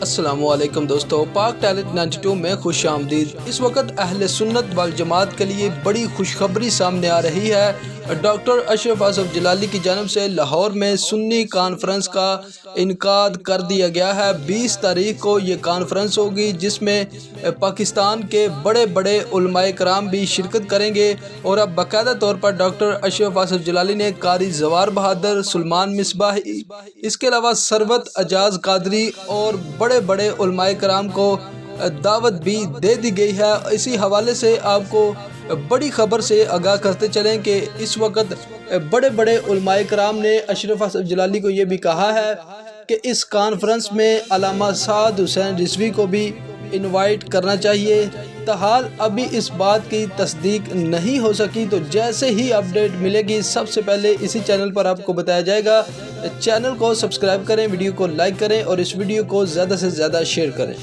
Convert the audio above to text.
السلام علیکم دوستو، پاک ٹیلنٹ 92 میں خوش آمدید۔ اس وقت اہل سنت والجماعت کے لیے بڑی خوشخبری سامنے آ رہی ہے۔ ڈاکٹر اشرف اصف جلالی کی جانب سے لاہور میں سنی کانفرنس کا انعقاد کر دیا گیا ہے۔ 20 تاریخ کو یہ کانفرنس ہوگی جس میں پاکستان کے بڑے بڑے علماء کرام بھی شرکت کریں گے، اور اب باقاعدہ طور پر ڈاکٹر اشرف اصف جلالی نے قاری زوار بہادر، سلمان مصباحی، اس کے علاوہ ثروت اعجاز قادری اور بڑے بڑے علماء کرام کو دعوت بھی دے دی گئی ہے۔ اسی حوالے سے آپ کو بڑی خبر سے آگاہ کرتے چلیں کہ اس وقت بڑے بڑے علماء کرام نے اشرف اصف جلالی کو یہ بھی کہا ہے کہ اس کانفرنس میں علامہ سعد حسین رضوی کو بھی انوائٹ کرنا چاہیے۔ تاحال ابھی اس بات کی تصدیق نہیں ہو سکی، تو جیسے ہی اپڈیٹ ملے گی سب سے پہلے اسی چینل پر آپ کو بتایا جائے گا۔ چینل کو سبسکرائب کریں، ویڈیو کو لائک کریں اور اس ویڈیو کو زیادہ سے زیادہ شیئر کریں۔